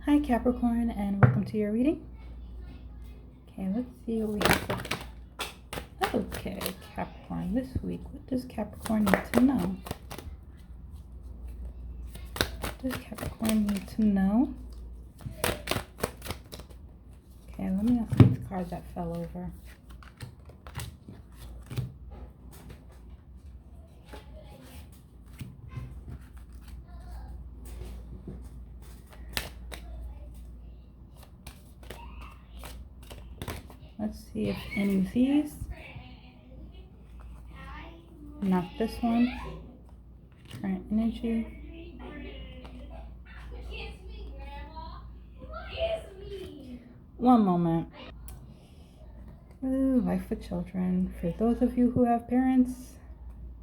Hi Capricorn, and welcome to your reading. Okay, let's see what we have. Okay, Capricorn, this week, what does Capricorn need to know? What does Capricorn need to know? Okay, let me ask these cards that fell over. Let's see if any of these, not this one, current energy. One moment. Ooh, life with children. For those of you who have parents,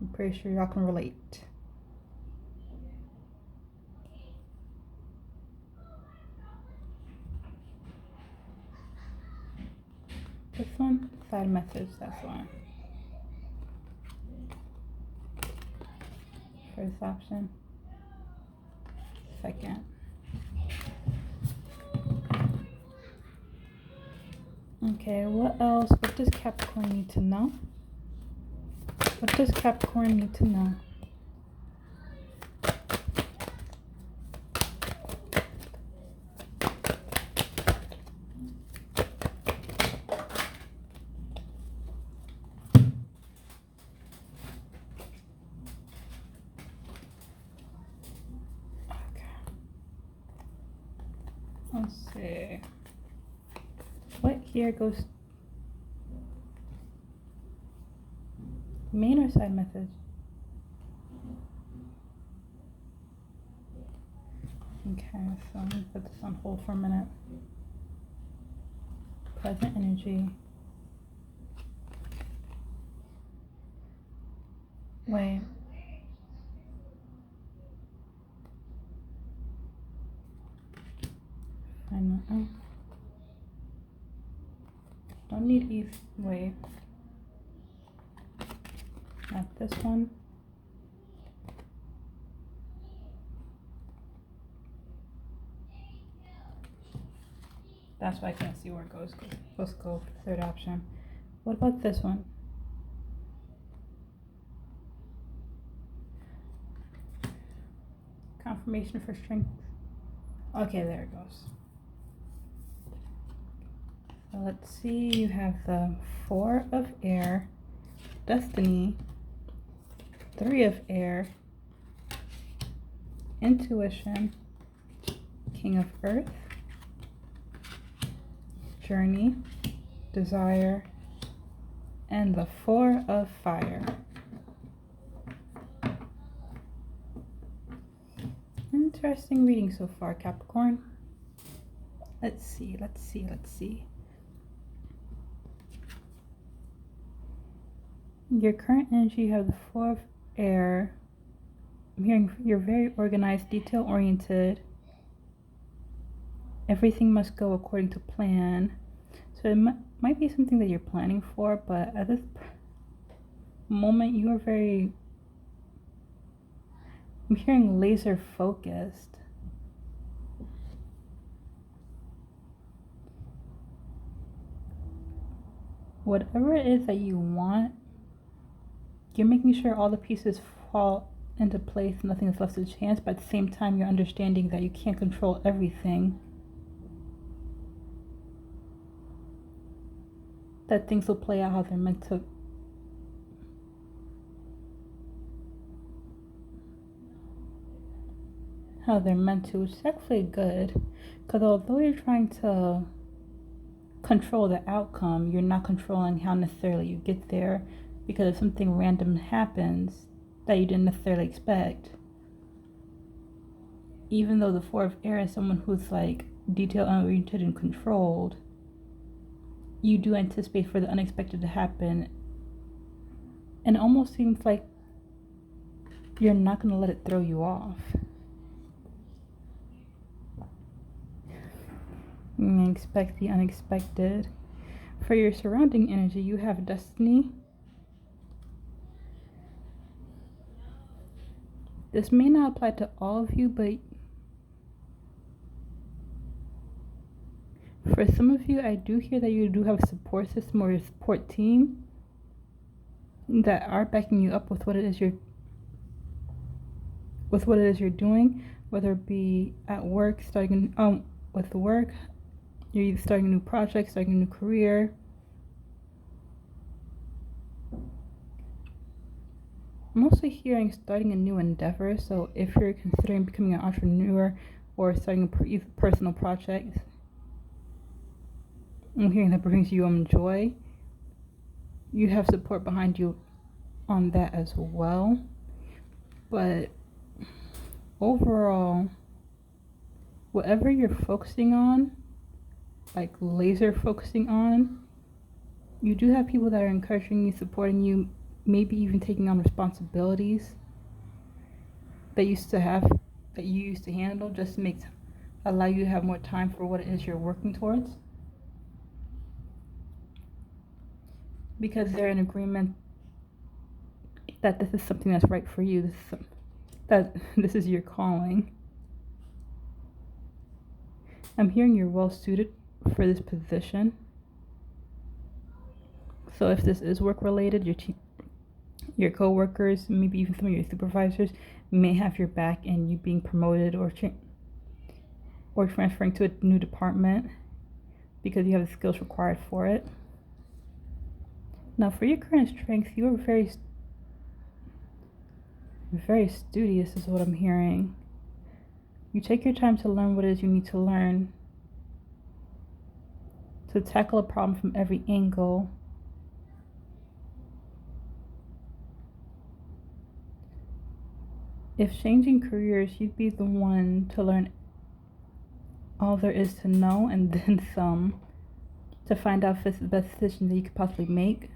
I'm pretty sure y'all can relate. This one, side message, that's one. First option. Second. Okay, what else? What does Capricorn need to know? What does Capricorn need to know? Let's see. What here goes? Main or side message? Okay, so I'm gonna put this on hold for a minute. Present energy. Wait. I know. Don't need either. Wait. Not this one. That's why I can't see where it goes. Let's go for the third option. What about this one? Confirmation for strength. Okay, there it goes. So let's see, you have the 4 of air, destiny, 3 of air, intuition, king of earth, journey, desire, and the 4 of fire. Interesting reading so far, Capricorn. Let's see. Your current energy, you have the 4 of air. I'm hearing you're very organized, detail-oriented. Everything must go according to plan. So it might be something that you're planning for, but at this moment, you are very... I'm hearing laser focused. Whatever it is that you want, you're making sure all the pieces fall into place, nothing is left to chance, but at the same time, you're understanding that you can't control everything. That things will play out how they're meant to. Which is actually good, because although you're trying to control the outcome, you're not controlling how necessarily you get there, because if something random happens that you didn't necessarily expect, even though the 4 of air is someone who's like detail-oriented and controlled, you do anticipate for the unexpected to happen, and it almost seems like you're not going to let it throw you off. You expect the unexpected. For your surrounding energy, you have destiny. This may not apply to all of you, but For some of you, I do hear that you do have a support system or a support team that are backing you up with what it is you're doing, whether it be at work, with work, you're either starting a new project, starting a new career. I'm also hearing starting a new endeavor. So if you're considering becoming an entrepreneur or starting a personal project, I'm hearing that brings you joy. You have support behind you on that as well. But overall, whatever you're focusing on, like laser focusing on, you do have people that are encouraging you, supporting you, maybe even taking on responsibilities that you used to handle, just to allow you to have more time for what it is you're working towards. Because they're in agreement that this is something that's right for you. This is your calling. I'm hearing you're well suited for this position. So if this is work related, your co-workers, maybe even some of your supervisors may have your back in you being promoted or transferring to a new department because you have the skills required for it. Now, for your current strengths, you are very, very studious, is what I'm hearing. You take your time to learn what it is you need to learn, to tackle a problem from every angle. If changing careers, you'd be the one to learn all there is to know and then some, to find out if it's the best decision that you could possibly make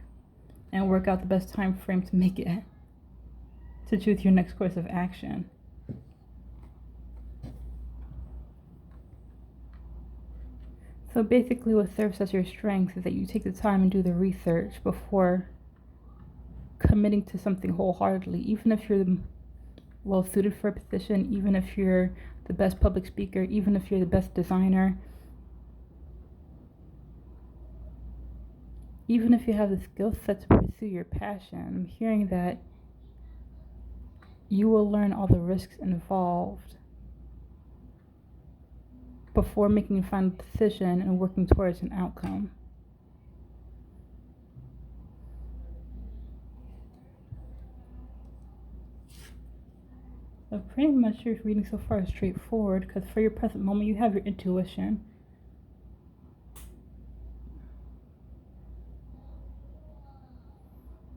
and work out the best time frame to make it, to choose your next course of action. So basically what serves as your strength is that you take the time and do the research before committing to something wholeheartedly, even if you're well suited for a position, even if you're the best public speaker, even if you're the best designer, even if you have the skill set to pursue your passion. I'm hearing that you will learn all the risks involved before making a final decision and working towards an outcome. So pretty much your reading so far is straightforward, because for your present moment you have your intuition.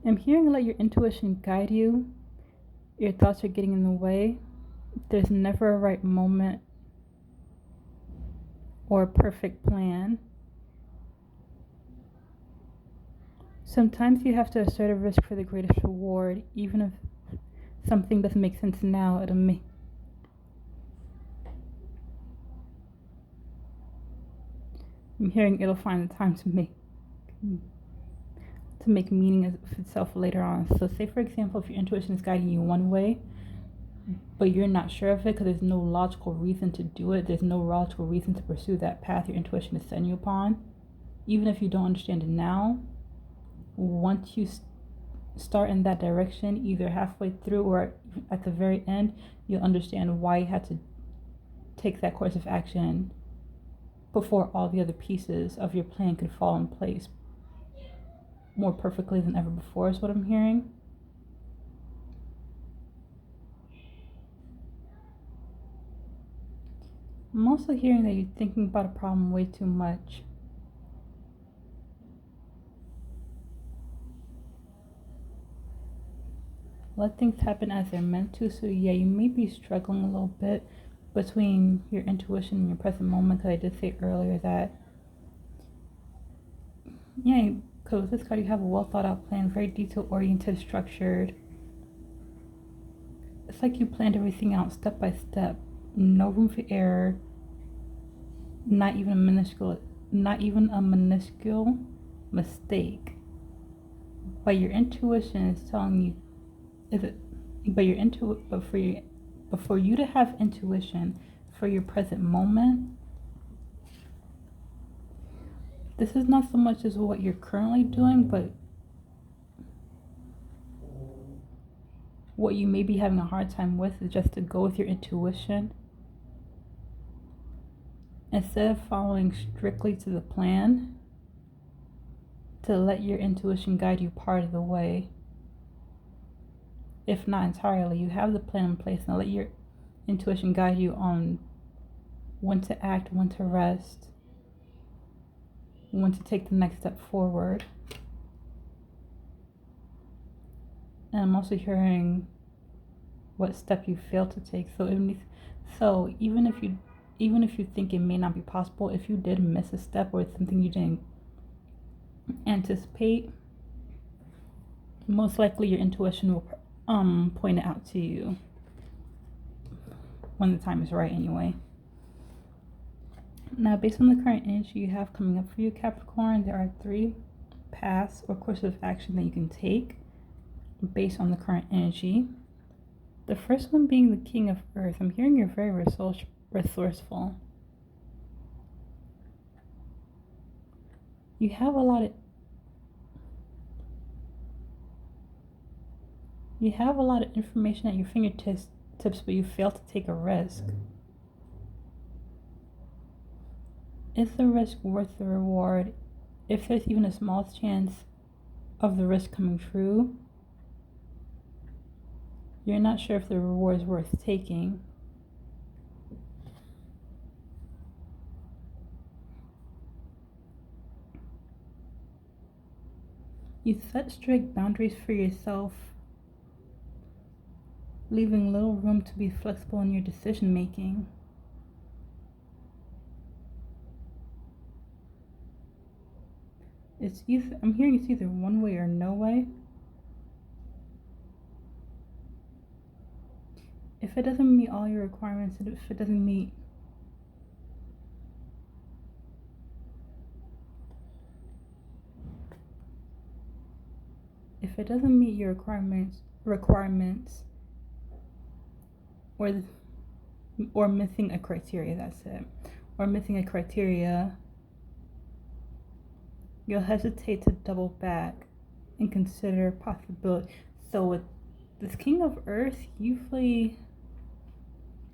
I'm hearing let your intuition guide you. Your thoughts are getting in the way. There's never a right moment or a perfect plan. Sometimes you have to assert a risk for the greatest reward, even if something doesn't make sense now. I'm hearing it'll find the time to make meaning of itself later on. So say for example, if your intuition is guiding you one way, but you're not sure of it because there's no logical reason to do it, there's no logical reason to pursue that path your intuition is setting you upon, even if you don't understand it now, once you start in that direction, either halfway through or at the very end, you'll understand why you had to take that course of action before all the other pieces of your plan could fall in place more perfectly than ever before, is what I'm hearing. I'm also hearing that you're thinking about a problem way too much. Let things happen as they're meant to. So yeah, you may be struggling a little bit between your intuition and your present moment, because I did say earlier that, yeah, because with this card you have a well thought out plan, very detail oriented, structured. It's like you planned everything out step by step, no room for error, not even a minuscule mistake. But your intuition is telling you, but for you to have intuition for your present moment, This is not so much as what you're currently doing, but what you may be having a hard time with is just to go with your intuition. Instead of following strictly to the plan, to let your intuition guide you part of the way. If not entirely, you have the plan in place, and let your intuition guide you on when to act, when to rest, when to take the next step forward. And I'm also hearing what step you failed to take. So even if you think it may not be possible, if you did miss a step or it's something you didn't anticipate, most likely your intuition will point it out to you when the time is right anyway. Now, based on the current energy you have coming up for you, Capricorn, there are 3 paths or courses of action that you can take based on the current energy. The first one being the King of Earth. I'm hearing you're very resourceful. You have a lot of information at your fingertips, but you fail to take a risk. Is the risk worth the reward? If there's even a small chance of the risk coming true, you're not sure if the reward is worth taking. You set strict boundaries for yourself, leaving little room to be flexible in your decision making. I'm hearing it's either one way or no way. If it doesn't meet all your requirements, if it doesn't meet your requirements or missing a criteria, that's it. Or missing a criteria, you'll hesitate to double back and consider possibility. So with this King of Earth, usually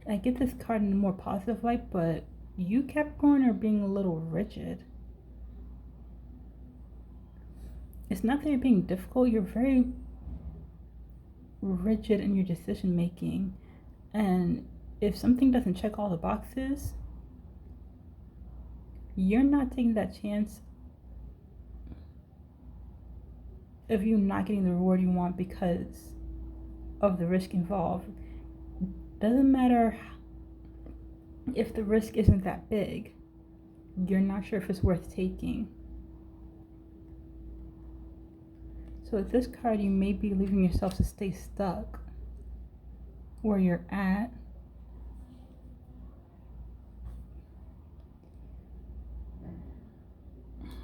I get this card in a more positive light, but you, Capricorn, are being a little rigid. It's not that you're being difficult, you're very rigid in your decision making. And if something doesn't check all the boxes, you're not taking that chance of you not getting the reward you want because of the risk involved. Doesn't matter if the risk isn't that big, you're not sure if it's worth taking. So with this card, you may be leaving yourself to stay stuck where you're at.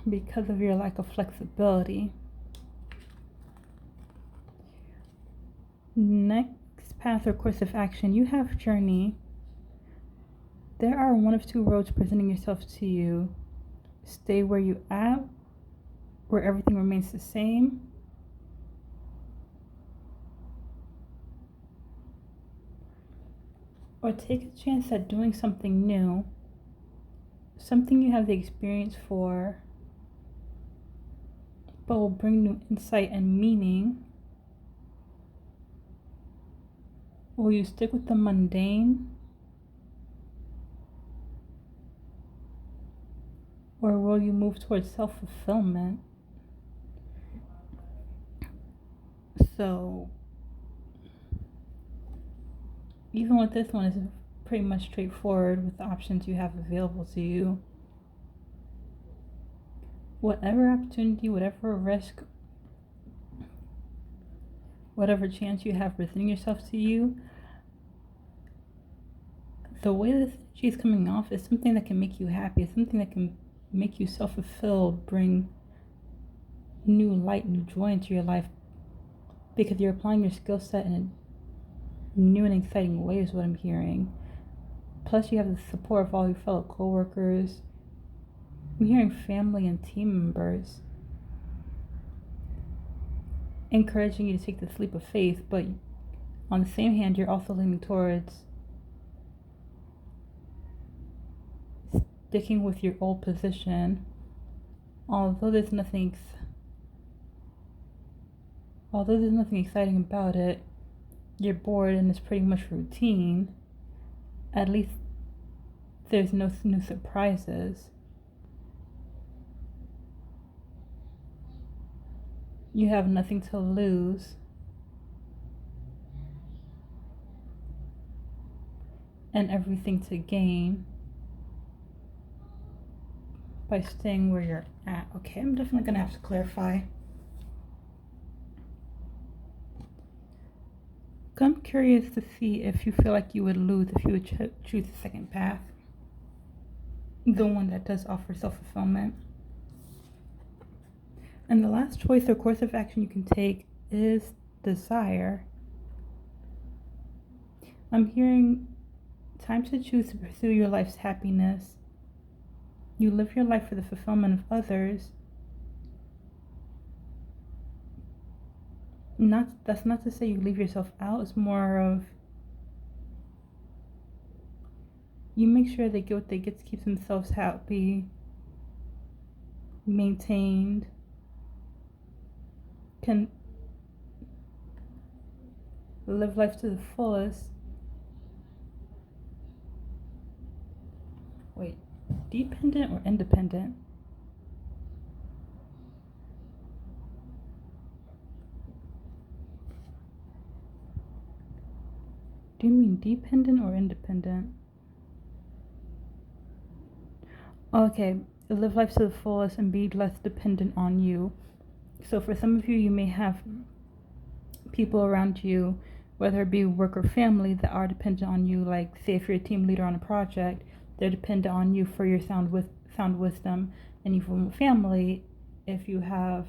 Because of your lack of flexibility. Next path or course of action, you have Journey. There are one of 2 roads presenting yourself to you. Stay where you at, where everything remains the same. Or take a chance at doing something new, something you have the experience for, but will bring new insight and meaning. Will you stick with the mundane? Or will you move towards self-fulfillment? So, even with this one, it's pretty much straightforward with the options you have available to you. Whatever opportunity, whatever risk, whatever chance you have presenting yourself to you, the way this energy is coming off is something that can make you happy. It's something that can make you self-fulfilled, bring new light, new joy into your life, because you're applying your skill set in a new and exciting way is what I'm hearing. Plus you have the support of all your fellow co-workers. I'm hearing family and team members encouraging you to take this leap of faith, but on the same hand, you're also leaning towards sticking with your old position. Although there's nothing exciting about it, you're bored and it's pretty much routine. At least there's no new surprises. You have nothing to lose. And everything to gain by staying where you're at. Okay, I'm definitely gonna have to clarify. I'm curious to see if you feel like you would lose if you would choose the second path, the one that does offer self-fulfillment. And the last choice or course of action you can take is desire. I'm hearing time to choose to pursue your life's happiness. You live your life for the fulfillment of others. That's not to say you leave yourself out. It's more of you make sure they get what they get to keep themselves happy, maintained, can live life to the fullest. Wait, dependent or independent? Do you mean dependent or independent? Okay, live life to the fullest and be less dependent on you. So for some of you, you may have people around you, whether it be work or family, that are dependent on you. Like, say if you're a team leader on a project, they're dependent on you for your sound wisdom. And you from family, if you have,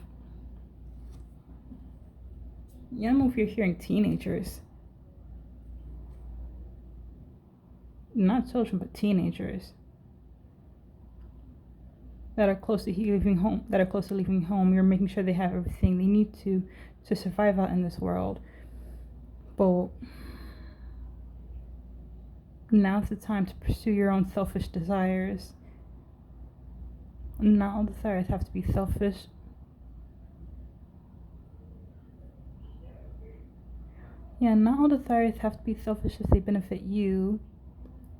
I don't know if you're hearing teenagers, not children, but teenagers that are close to leaving home. You're making sure they have everything they need to survive out in this world. But now's the time to pursue your own selfish desires. Not all desires have to be selfish. Yeah, not all desires have to be selfish if they benefit you.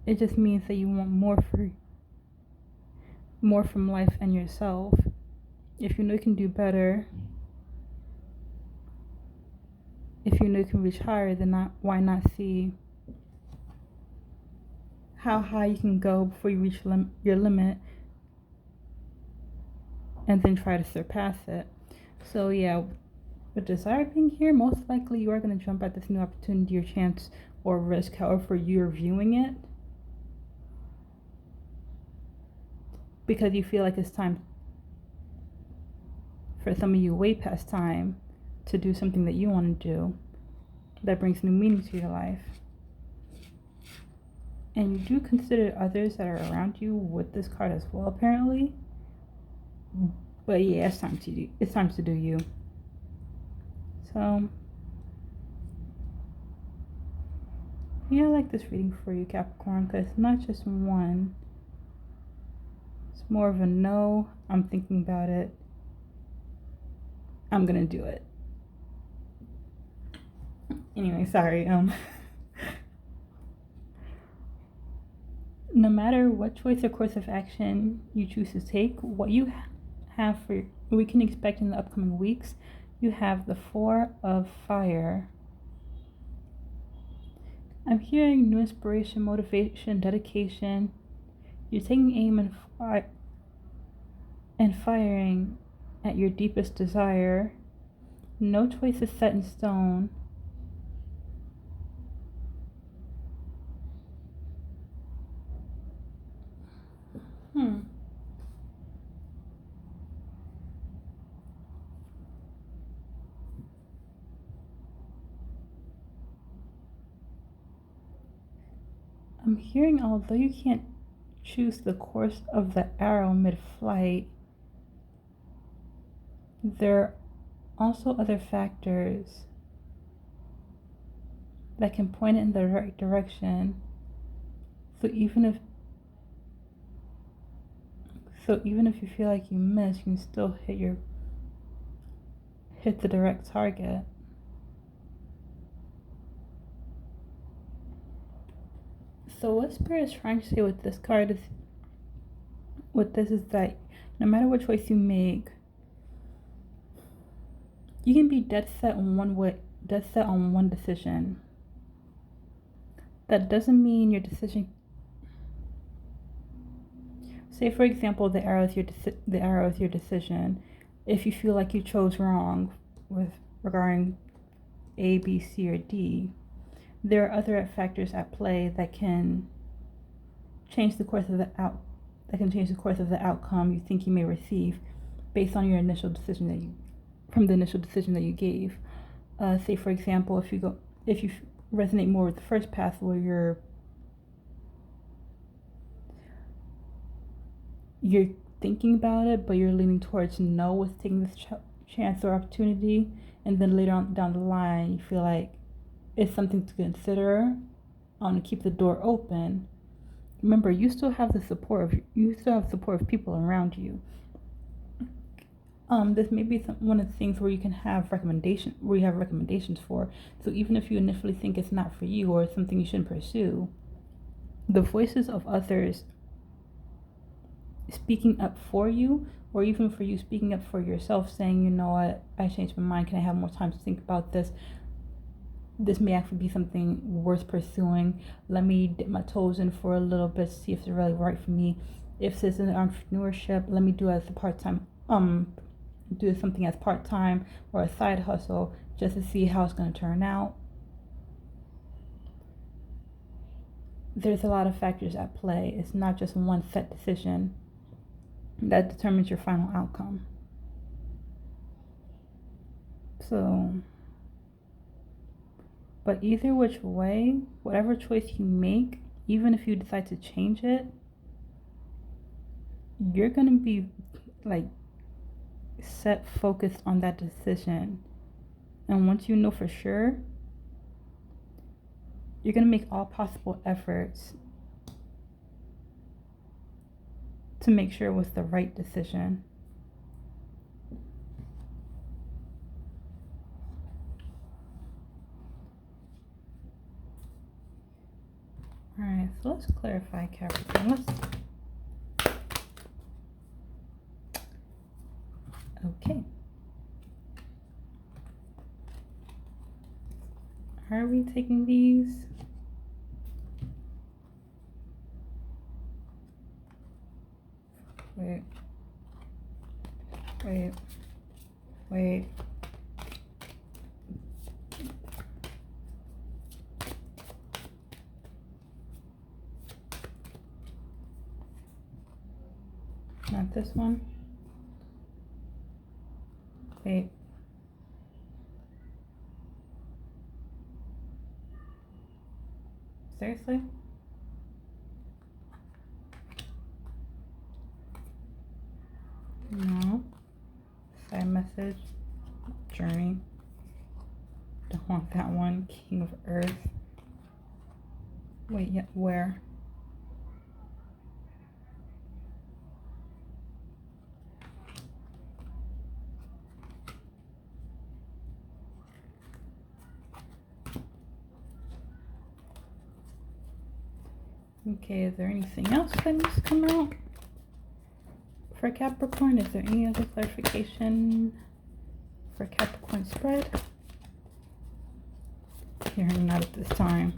It just means that you want more from life and yourself. If you know you can do better, if you know you can reach higher, then why not see how high you can go before you reach your limit, and then try to surpass it. So yeah, with desire being here, most likely you are going to jump at this new opportunity or chance or risk, however you're viewing it, because you feel like it's time, for some of you, way past time, to do something that you want to do that brings new meaning to your life. And you do consider others that are around you with this card as well, apparently. But yeah, it's time to do you. So yeah, I like this reading for you, Capricorn, because it's not just one. It's more of a no, I'm thinking about it, I'm gonna do it. Anyway, sorry. No matter what choice or course of action you choose to take, what you have for we can expect in the upcoming weeks, you have the Four of Fire. I'm hearing new inspiration, motivation, dedication. You're taking aim and firing at your deepest desire. No choice is set in stone. I'm hearing, although you can't choose the course of the arrow mid-flight, there are also other factors that can point it in the right direction. So even if you feel like you miss, you can still hit the direct target. So what Spirit is trying to say with this card is that no matter what choice you make, you can be dead set on one decision. That doesn't mean your decision. Say for example, the arrow is your decision. If you feel like you chose wrong regarding A, B, C, or D, there are other factors at play that can change the course of the outcome you think you may receive based on your initial decision that you gave. Say for example, if you resonate more with the first path where you're thinking about it, but you're leaning towards no with taking this chance or opportunity, and then later on down the line you feel like it's something to consider, to keep the door open. Remember, you still have support of people around you. This may be one of the things where you have recommendations for. So even if you initially think it's not for you or it's something you shouldn't pursue, the voices of others speaking up for you, or even for you speaking up for yourself, saying, you know what, I changed my mind, can I have more time to think about this? This may actually be something worth pursuing. Let me dip my toes in for a little bit, see if it's really right for me. If this is entrepreneurship, let me do it as a part-time, do something as part-time or a side hustle just to see how it's going to turn out. There's a lot of factors at play. It's not just one set decision that determines your final outcome. So, but either which way, whatever choice you make, even if you decide to change it, you're going to be set focused on that decision. And once you know for sure, you're going to make all possible efforts to make sure it was the right decision. Alright, so let's clarify, Capricorn. Okay. Are we taking these? Wait. Not this one. Wait. Seriously? No. Side message. Journey. Don't want that one. King of Earth. Wait, yeah, where? Okay, is there anything else that needs to come out for Capricorn? Is there any other clarification for Capricorn spread? Here, not at this time.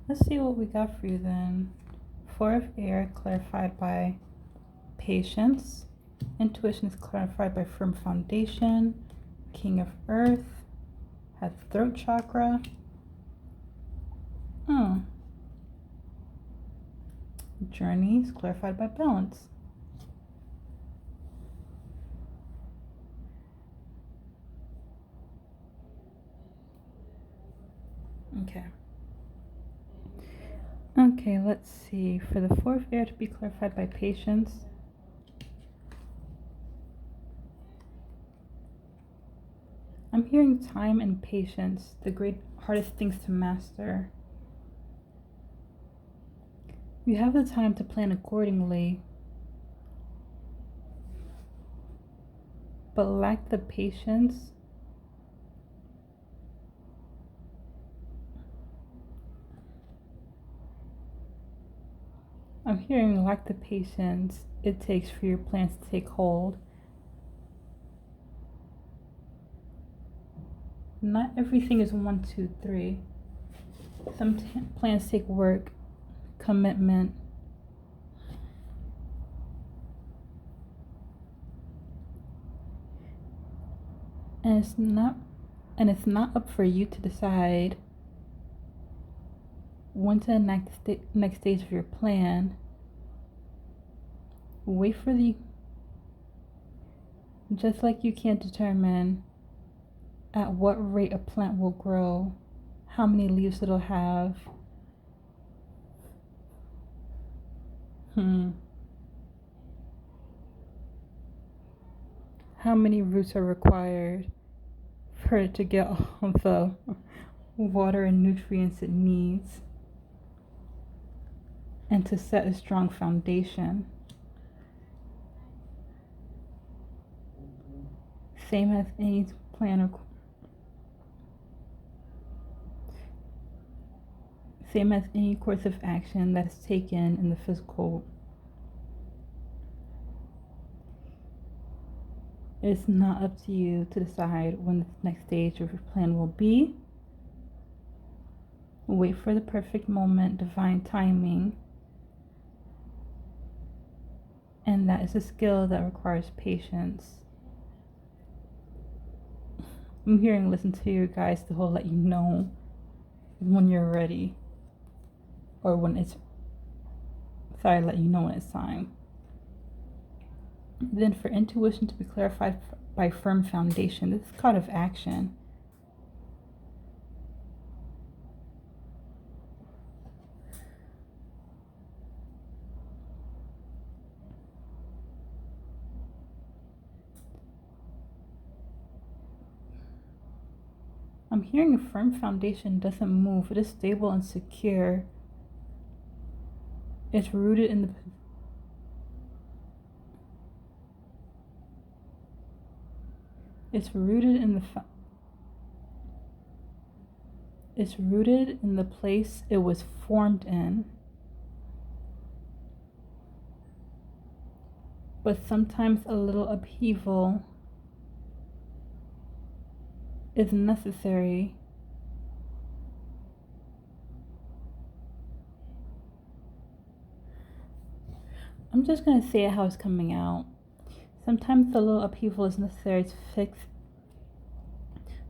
Let's see what we got for you then. Four of Air clarified by patience. Intuition is clarified by firm foundation. King of Earth has throat chakra. Journey is clarified by balance. Okay. Okay, let's see. For the fourth air to be clarified by patience, I'm hearing time and patience, the great hardest things to master. You have the time to plan accordingly, but lack the patience. I'm hearing lack the patience it takes for your plans to take hold. Not everything is 1, 2, 3. Some plans take work, commitment, and it's not up for you to decide when to enact the next stage of your plan. Wait for the just like you can't determine at what rate a plant will grow, how many leaves it'll have. How many roots are required for it to get all the water and nutrients it needs, and to set a strong foundation. Same as any plan same as any course of action that is taken in the physical. It's not up to you to decide when the next stage of your plan will be. Wait for the perfect moment, divine timing. And that is a skill that requires patience. I'm hearing listen to your guides to let you know when you're ready. Or let you know when it's time. Then for intuition to be clarified by firm foundation, this is call of action. I'm hearing a firm foundation doesn't move. It is stable and secure. It's rooted in the place it was formed in. But sometimes a little upheaval is necessary. I'm just going to say it how it's coming out. Sometimes the little upheaval is necessary to fix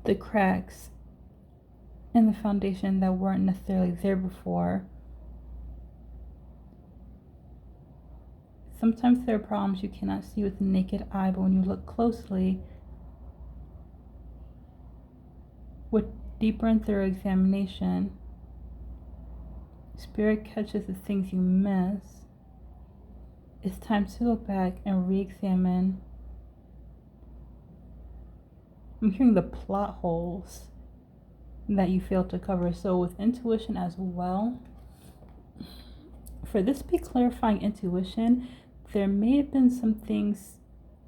the cracks in the foundation that weren't necessarily there before. Sometimes there are problems you cannot see with the naked eye, but when you look closely, with deeper and thorough examination, Spirit catches the things you miss. It's time to go back and re-examine. I'm hearing the plot holes that you failed to cover. So with intuition as well, for this to be clarifying intuition, there may have been some things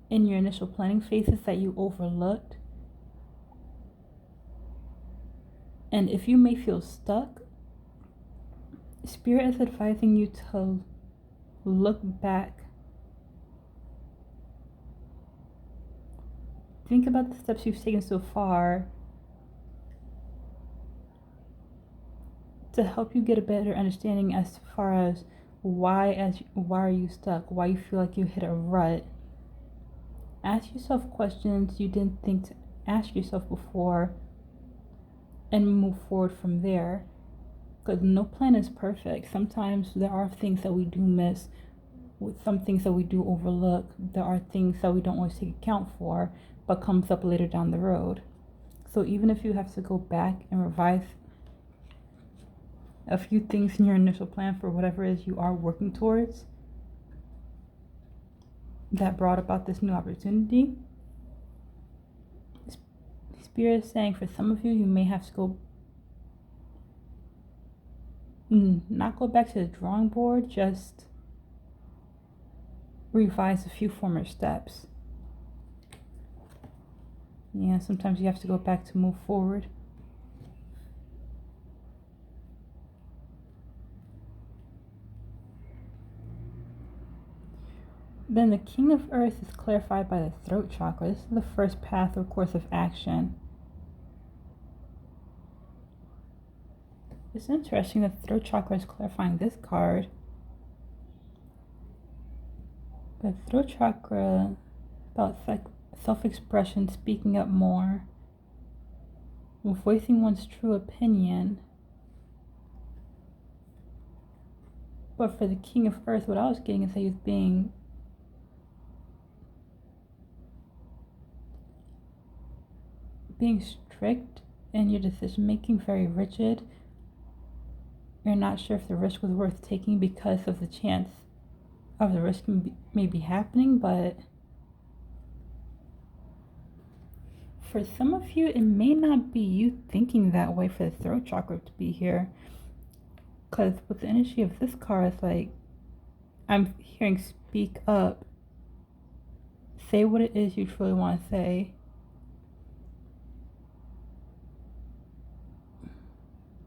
in your initial planning phases that you overlooked. And if you may feel stuck, Spirit is advising you to look back. Think about the steps you've taken so far to help you get a better understanding as far as why are you stuck, why you feel like you hit a rut. Ask yourself questions you didn't think to ask yourself before and move forward from there. Because no plan is perfect. Sometimes there are things that we do miss, with some things that we do overlook. There are things that we don't always take account for, but comes up later down the road. So even if you have to go back and revise a few things in your initial plan for whatever it is you are working towards that brought about this new opportunity. Spirit is saying for some of you, you may have to go, not go back to the drawing board, just revise a few former steps. Yeah, sometimes you have to go back to move forward. Then the King of Earth is clarified by the throat chakra. This is the first path or course of action. It's interesting that the throat chakra is clarifying this card. The throat chakra, about self-expression, speaking up more, voicing one's true opinion. But for the King of Earth, what I was getting is that he's being strict in your decision making, very rigid. You're not sure if the risk was worth taking because of the chance of the risk may be happening, but for some of you, it may not be you thinking that way for the throat chakra to be here. Because with the energy of this card, it's like, I'm hearing speak up. Say what it is you truly want to say.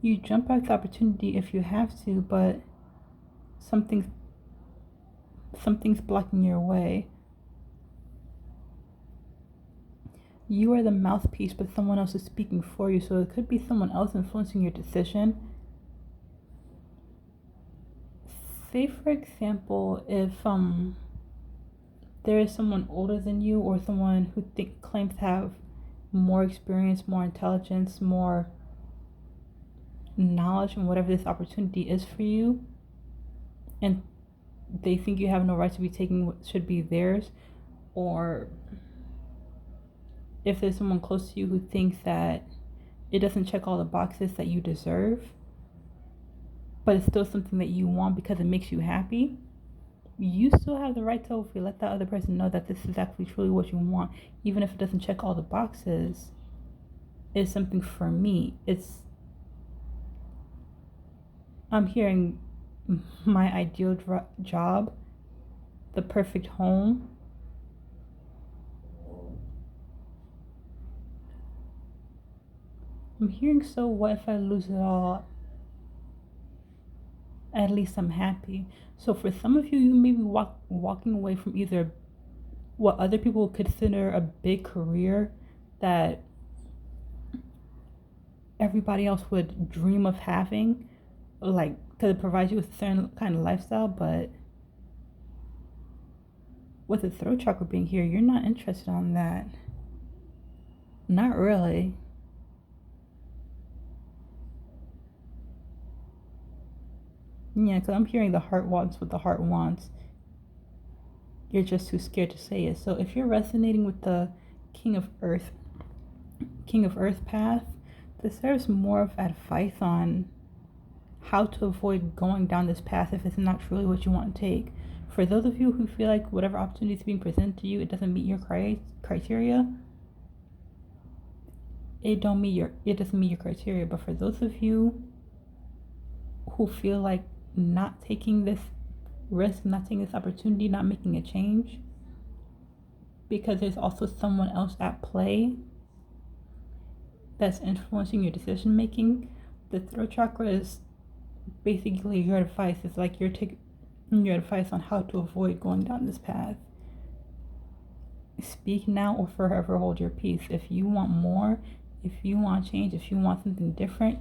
You jump at the opportunity if you have to, but something's blocking your way. You are the mouthpiece, but someone else is speaking for you, so it could be someone else influencing your decision. Say, for example, if there is someone older than you or someone who claims to have more experience, more intelligence, more knowledge in whatever this opportunity is for you, and they think you have no right to be taking what should be theirs, or if there's someone close to you who thinks that it doesn't check all the boxes that you deserve, but it's still something that you want because it makes you happy, you still have the right to hopefully let that other person know that this is actually truly what you want, even if it doesn't check all the boxes. It's something for me. I'm hearing my ideal job, the perfect home. I'm hearing, so what if I lose it all? At least I'm happy. So for some of you, you may be walking away from either what other people would consider a big career that everybody else would dream of having, like, because it provides you with a certain kind of lifestyle, but with the throat chakra being here, you're not interested on that. Not really. Yeah, because I'm hearing the heart wants what the heart wants. You're just too scared to say it. So if you're resonating with the King of Earth path, this serves more of advice on how to avoid going down this path if it's not truly what you want to take. For those of you who feel like whatever opportunity is being presented to you, it doesn't meet your criteria, it doesn't meet your criteria. But for those of you who feel like not taking this risk, not taking this opportunity, not making a change, because there's also someone else at play that's influencing your decision making, the throat chakra is basically your advice. It's like your advice on how to avoid going down this path. Speak now or forever hold your peace. If you want more, if you want change, if you want something different,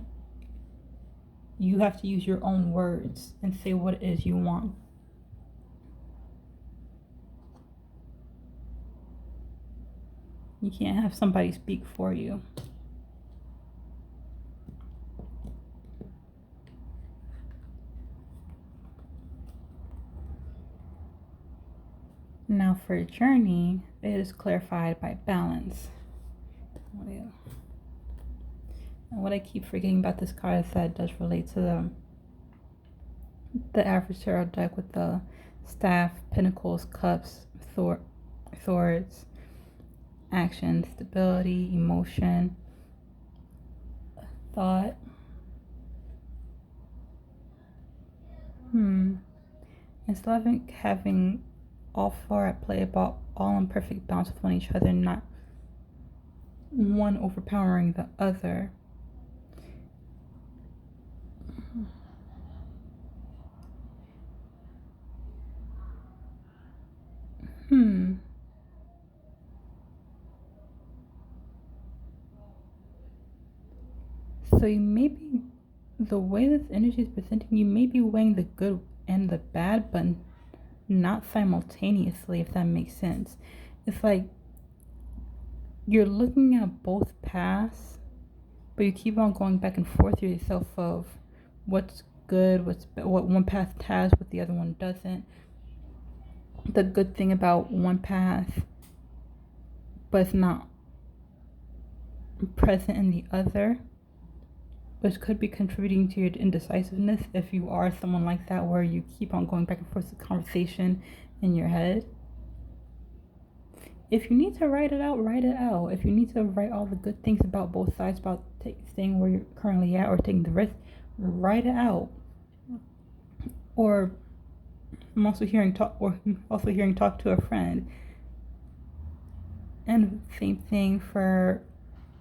you have to use your own words and say what it is you want. You can't have somebody speak for you. Now for a journey, it is clarified by balance. And what I keep forgetting about this card is that it does relate to the average tarot deck with the staff, pentacles, cups, swords, action, stability, emotion, thought. Instead of having all four at play, about all in perfect balance with one each other, not one overpowering the other. So you may be, the way this energy is presenting, you may be weighing the good and the bad, but not simultaneously, if that makes sense. It's like you're looking at both paths, but you keep on going back and forth with yourself of what's good, what one path has, what the other one doesn't. The good thing about one path, but it's not present in the other, which could be contributing to your indecisiveness if you are someone like that, where you keep on going back and forth with conversation in your head. If you need to write it out, write it out. If you need to write all the good things about both sides, about staying where you're currently at or taking the risk, write it out. Or I'm also hearing talk to a friend. And same thing for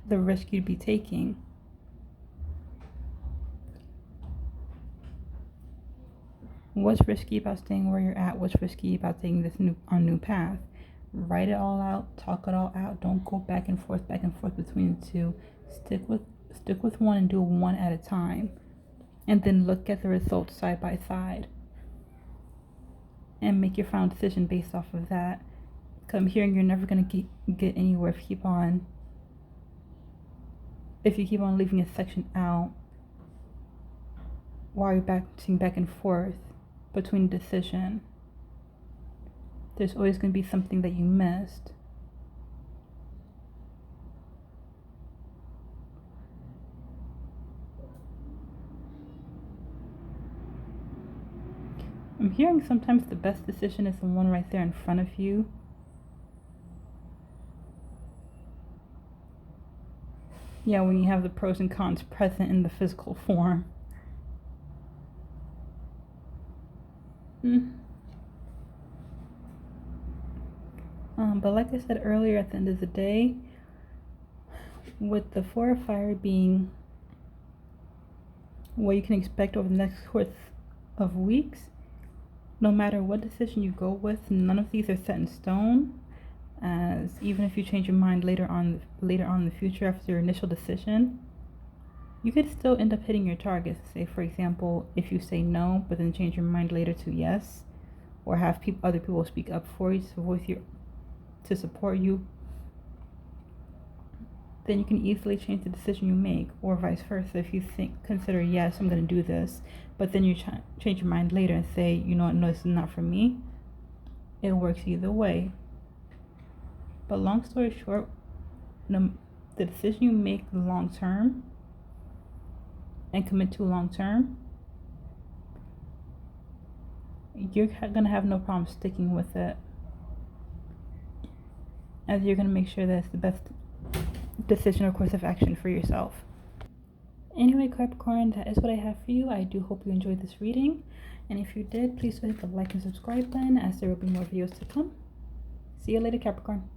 the risk you'd be taking. What's risky about staying where you're at? What's risky about taking this new path? Write it all out, talk it all out. Don't go back and forth between the two. Stick with one and do one at a time, and then look at the results side by side and make your final decision based off of that. Because I'm hearing you're never gonna get anywhere if you keep on leaving a section out while you're bouncing back and forth between decision. There's always going to be something that you missed. I'm hearing sometimes the best decision is the one right there in front of you. Yeah, when you have the pros and cons present in the physical form. But like I said earlier, at the end of the day, with the Four of Fire being what you can expect over the next course of weeks, no matter what decision you go with, none of these are set in stone. As even if you change your mind later on in the future after your initial decision, you could still end up hitting your targets. Say, for example, if you say no, but then change your mind later to yes, or have other people speak up for you to support you, then you can easily change the decision you make, or vice versa. If you consider, yes, I'm going to do this, but then you change your mind later and say, you know what, no, this is not for me, it works either way. But long story short, the decision you make long term and commit to long term, you're going to have no problem sticking with it, as you're going to make sure that it's the best decision or course of action for yourself. Anyway, Capricorn, that is what I have for you. I do hope you enjoyed this reading, and if you did, please hit the like and subscribe button, as there will be more videos to come. See you later, Capricorn.